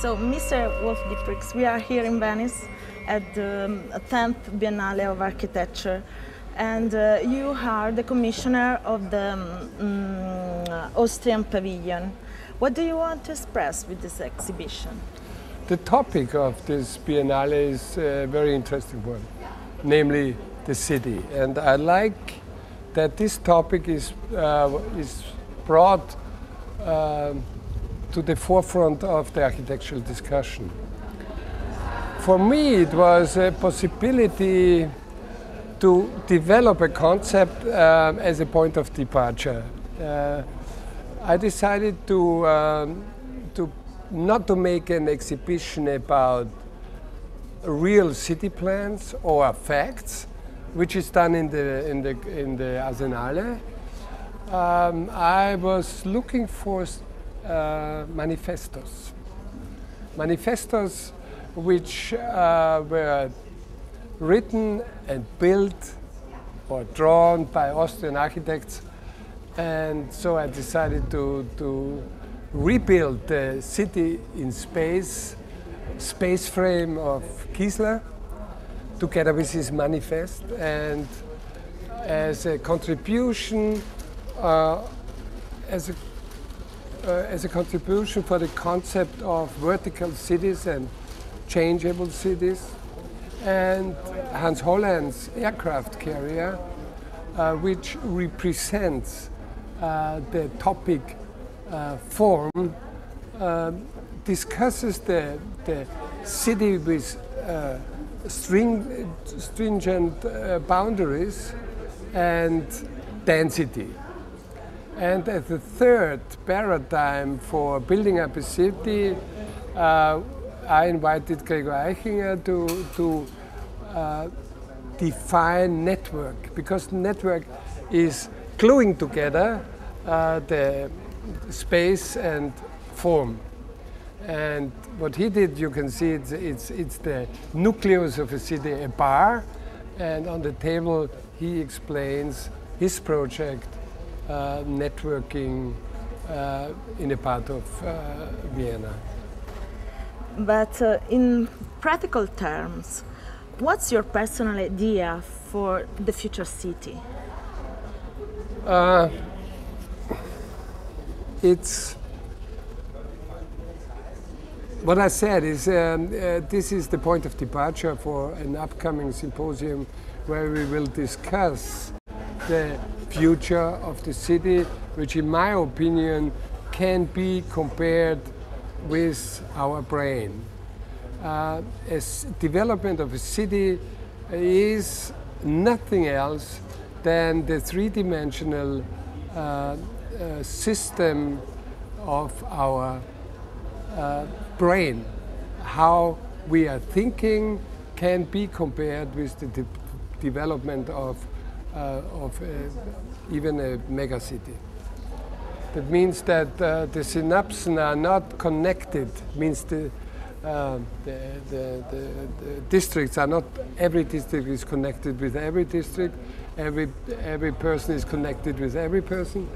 So, Mr. Wolf de Prix, we are here in Venice at the 10th Biennale of Architecture, and you are the commissioner of the Austrian pavilion. What do you want to express with this exhibition? The topic of this Biennale is a very interesting one, namely the city. And I like that this topic is brought to the forefront of the architectural discussion. For me, it was a possibility to develop a concept as a point of departure. I decided to not to make an exhibition about real city plans or facts, which is done in the Arsenale. I was looking for manifestos which were written and built or drawn by Austrian architects, and so I decided to rebuild the city in space frame of Kiesler together with his manifest, and as a contribution as a contribution for the concept of vertical cities and changeable cities, and Hans Holland's aircraft carrier, which represents the topic form, discusses the city with stringent boundaries and density. And as the third paradigm for building up a city, I invited Gregor Eichinger to define network, because network is gluing together the space and form. And what he did, you can see it's the nucleus of a city, a bar, and on the table he explains his project, networking in a part of Vienna. But in practical terms, what's your personal idea for the future city? It's what I said is this is the point of departure for an upcoming symposium where we will discuss the future of the city, which in my opinion can be compared with our brain. As development of a city is nothing else than the three-dimensional system of our brain. How we are thinking can be compared with the development of even a megacity. That means that the synapses are not connected, means the districts are not, every district is connected with every district, every person is connected with every person.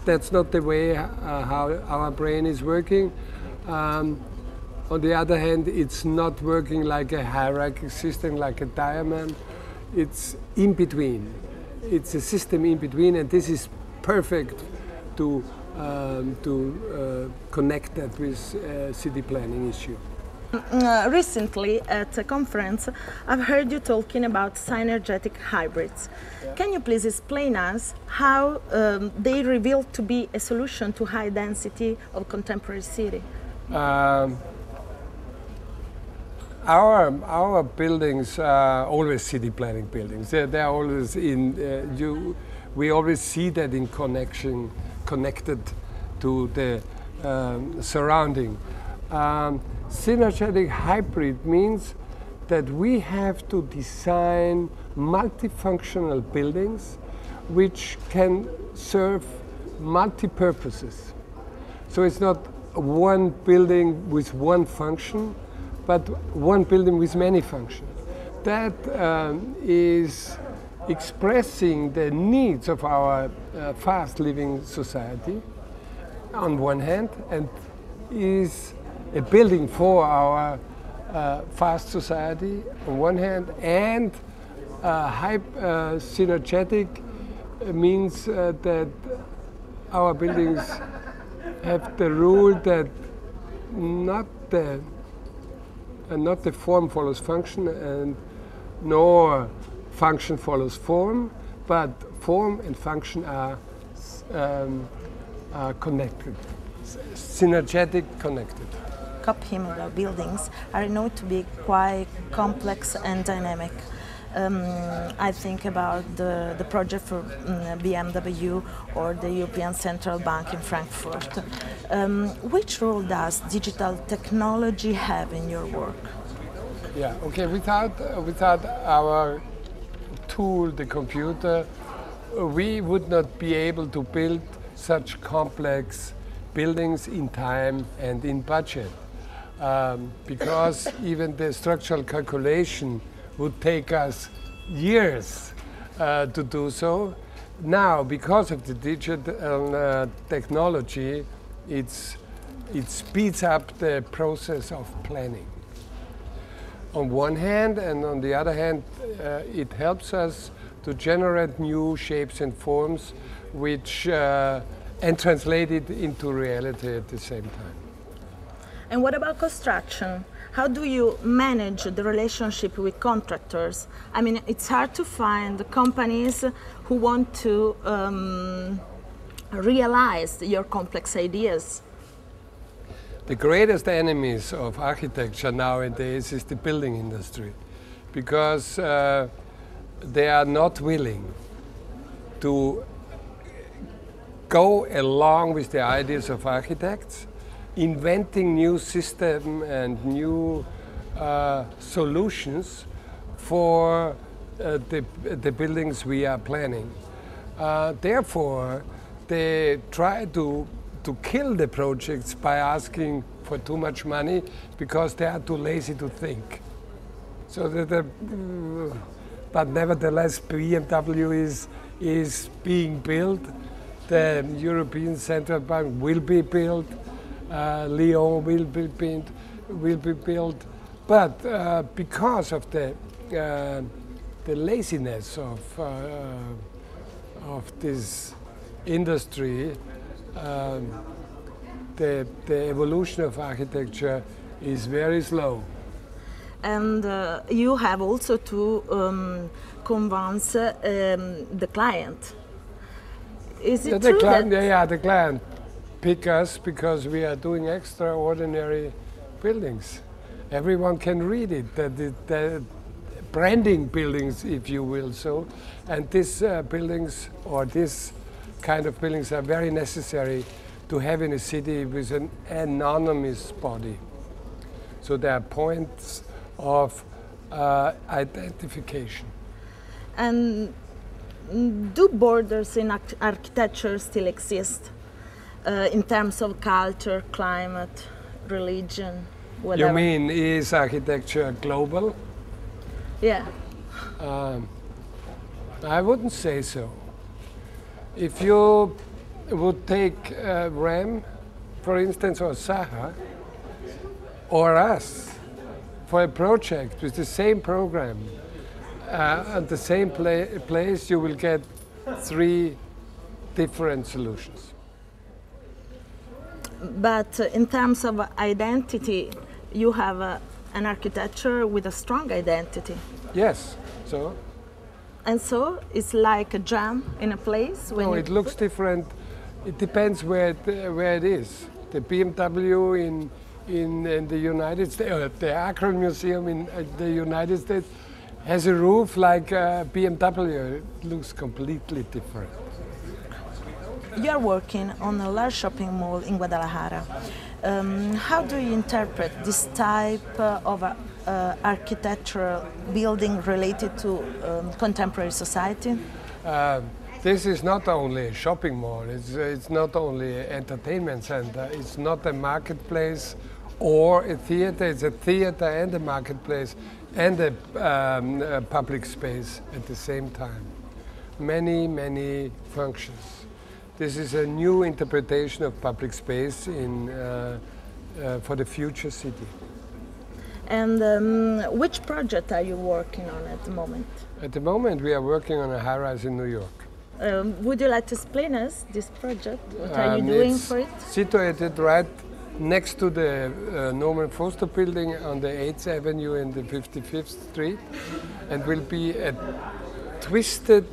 That's not the way how our brain is working. On the other hand, it's not working like a hierarchical system, like a diamond. It's in between. It's a system in between, and this is perfect to connect that with city planning issue. Recently at a conference, I've heard you talking about synergetic hybrids. Yeah. Can you please explain us how they reveal to be a solution to high density of contemporary city? Our buildings are always city planning buildings. They're always in. We always see that in connected to the surrounding. Synergetic hybrid means that we have to design multifunctional buildings which can serve multi-purposes. So it's not one building with one function, but one building with many functions. That is expressing the needs of our fast-living society, on one hand, and is a building for our fast society on one hand, and synergetic means that our buildings have the rule that not the form follows function, and nor function follows form, but form and function are connected, synergetic connected. Coop Himmelb buildings are known to be quite complex and dynamic. I think about the project for BMW or the European Central Bank in Frankfurt. Which role does digital technology have in your work? Yeah, okay, without our tool, the computer, we would not be able to build such complex buildings in time and in budget. Because even the structural calculation would take us years to do so. Now, because of the digital technology, it speeds up the process of planning. On one hand, and on the other hand, it helps us to generate new shapes and forms, which and translate it into reality at the same time. And what about construction? How do you manage the relationship with contractors? I mean, it's hard to find companies who want to realize your complex ideas. The greatest enemies of architecture nowadays is the building industry, because they are not willing to go along with the ideas of architects, inventing new systems and new solutions for the buildings we are planning. Therefore, they try to kill the projects by asking for too much money because they are too lazy to think. So but nevertheless, BMW is being built. The European Central Bank will be built. Lyon will be built. But because of the laziness of this industry, the evolution of architecture is very slow. And you have also to convince the client. Is it true that the client pick us because we are doing extraordinary buildings. Everyone can read it. The branding buildings, if you will, so, and these buildings or this kind of buildings are very necessary to have in a city with an anonymous body. So there are points of identification. And do borders in architecture still exist in terms of culture, climate, religion, whatever? You mean, is architecture global? Yeah. I wouldn't say so. If you would take RAM, for instance, or Saha, or us, for a project with the same program, at the same place, you will get 3 different solutions. But in terms of identity, you have an architecture with a strong identity. Yes, so? And so it's like a jam in a place? No, it looks different. It depends where it is. The BMW in the United States, the Akron Museum in the United States has a roof like BMW. It looks completely different. You are working on a large shopping mall in Guadalajara. How do you interpret this type of architectural building related to contemporary society? This is not only a shopping mall, it's not only an entertainment center, it's not a marketplace or a theater, it's a theater and a marketplace and a public space at the same time. Many, many functions. this is a new interpretation of public space for the future city. And which project are you working on at the moment? At the moment, we are working on a high-rise in New York. Would you like to explain us this project? What are you doing for it? Situated right next to the Norman Foster building on the 8th Avenue and the 55th Street, and will be a twisted,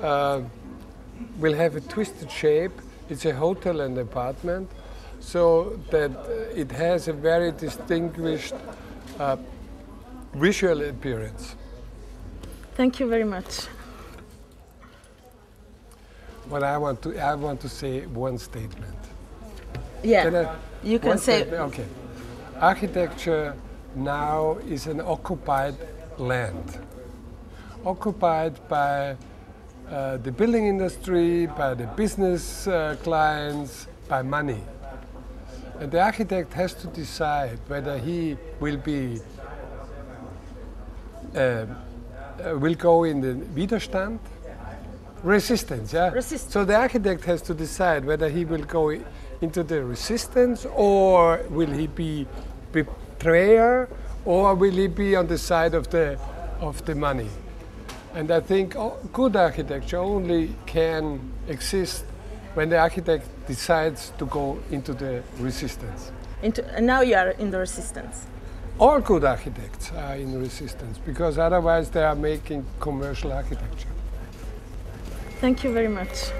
will have a twisted shape. It's a hotel and apartment, so that it has a very distinguished visual appearance. Thank you very much. But I want to say one statement. Yeah, you can say. Okay, architecture now is an occupied land, occupied by the building industry, by the business clients, by money. And the architect has to decide whether he will go in the Widerstand, resistance, yeah? Resistance. So the architect has to decide whether he will go into the resistance, or will he be betrayer, or will he be on the side of the money. And I think good architecture only can exist when the architect decides to go into the resistance. And now you are in the resistance. All good architects are in resistance, because otherwise they are making commercial architecture. Thank you very much.